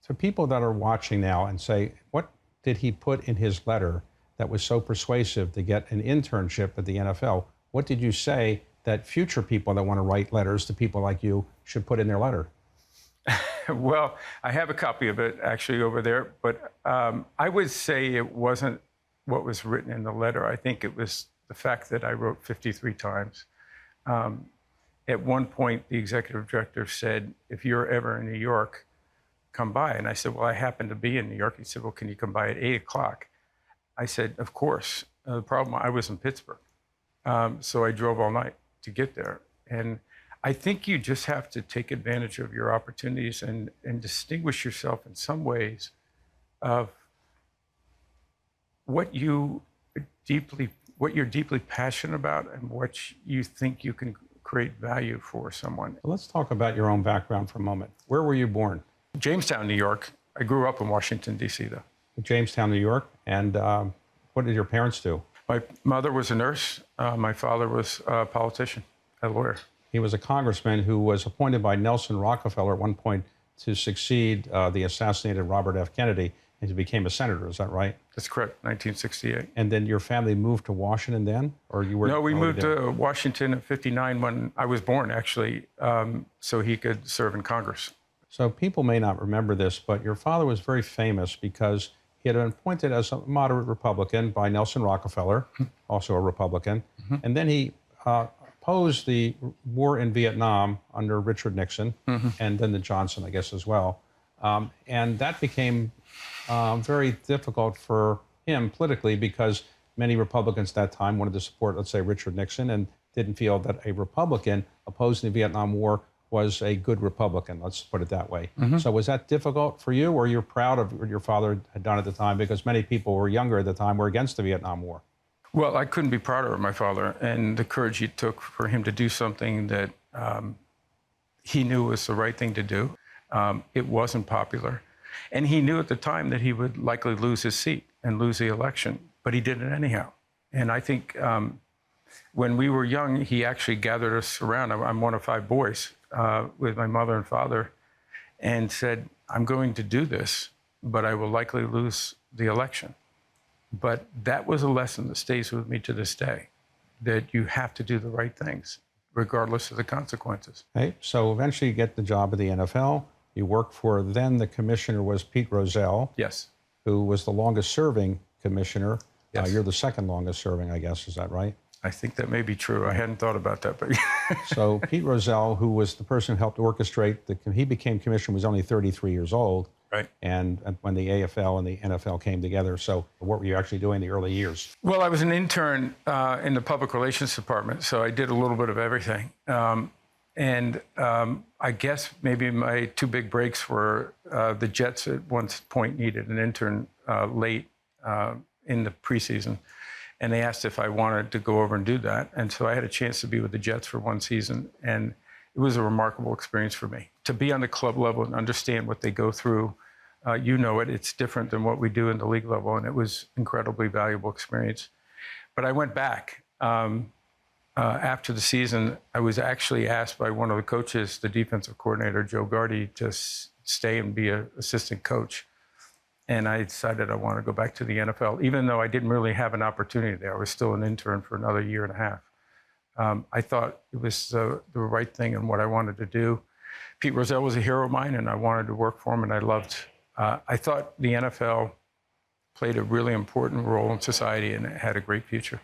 So people that are watching now and say, what did he put in his letter that was so persuasive to get an internship at the NFL? What did you say that future people that want to write letters to people like you should put in their letter? Well, I have a copy of it actually over there, but I would say it wasn't what was written in the letter. I think it was the fact that I wrote 53 times. At one point, the executive director said, if you're ever in New York, come by. And I said, well, I happen to be in New York. He said, well, can you come by at 8 o'clock? I said, of course. The problem, I was in Pittsburgh. So I drove all night to get there. And I think you just have to take advantage of your opportunities and distinguish yourself in some ways of what you're deeply passionate about and what you think you can create value for someone. Let's talk about your own background for a moment. Where were you born? Jamestown, New York. I grew up in Washington, D.C., though. Jamestown, New York. And what did your parents do? My mother was a nurse. My father was a politician, a lawyer. He was a congressman who was appointed by Nelson Rockefeller at one point to succeed the assassinated Robert F. Kennedy, and he became a senator. Is that right? That's correct, 1968. And then your family moved to Washington then? Or you were? No, we moved to Washington at 59 when I was born, actually, so he could serve in Congress. So people may not remember this, but your father was very famous because he had been appointed as a moderate Republican by Nelson Rockefeller, also a Republican. And then he opposed the war in Vietnam under Richard Nixon, and then the Johnson, I guess, as well. And that became very difficult for him politically because many Republicans at that time wanted to support, let's say, Richard Nixon and didn't feel that a Republican opposing the Vietnam War was a good Republican, let's put it that way. So was that difficult for you, or you're proud of what your father had done at the time? Because many people who were younger at the time were against the Vietnam War. Well, I couldn't be prouder of my father and the courage he took for him to do something that he knew was the right thing to do. It wasn't popular. And he knew at the time that he would likely lose his seat and lose the election, but he did it anyhow. And I think when we were young, he actually gathered us around. I'm one of 5 boys with my mother and father and said, I'm going to do this, but I will likely lose the election. But that was a lesson that stays with me to this day, that you have to do the right things, regardless of the consequences. Okay, so eventually you get the job at the NFL. You work for, then the commissioner was Pete Rozelle. Yes. Who was the longest serving commissioner. Yes. You're the second longest serving, I guess, is that right? I think that may be true. I hadn't thought about that, but So Pete Rozelle, who was the person who helped orchestrate, he became commissioner, was only 33 years old. Right. And when the AFL and the NFL came together. So what were you actually doing in the early years? Well, I was an intern in the public relations department, so I did a little bit of everything. I guess maybe my 2 big breaks were the Jets at one point needed an intern late in the preseason. And they asked if I wanted to go over and do that. And so I had a chance to be with the Jets for 1 season. And it was a remarkable experience for me. To be on the club level and understand what they go through, it's different than what we do in the league level. And it was incredibly valuable experience. But I went back. After the season, I was actually asked by one of the coaches, the defensive coordinator, Joe Gardy, to stay and be an assistant coach. And I decided I wanted to go back to the NFL, even though I didn't really have an opportunity there. I was still an intern for another 1.5 years. I thought it was the right thing and what I wanted to do. Pete Rozelle was a hero of mine, and I wanted to work for him, and I thought the NFL played a really important role in society, and it had a great future.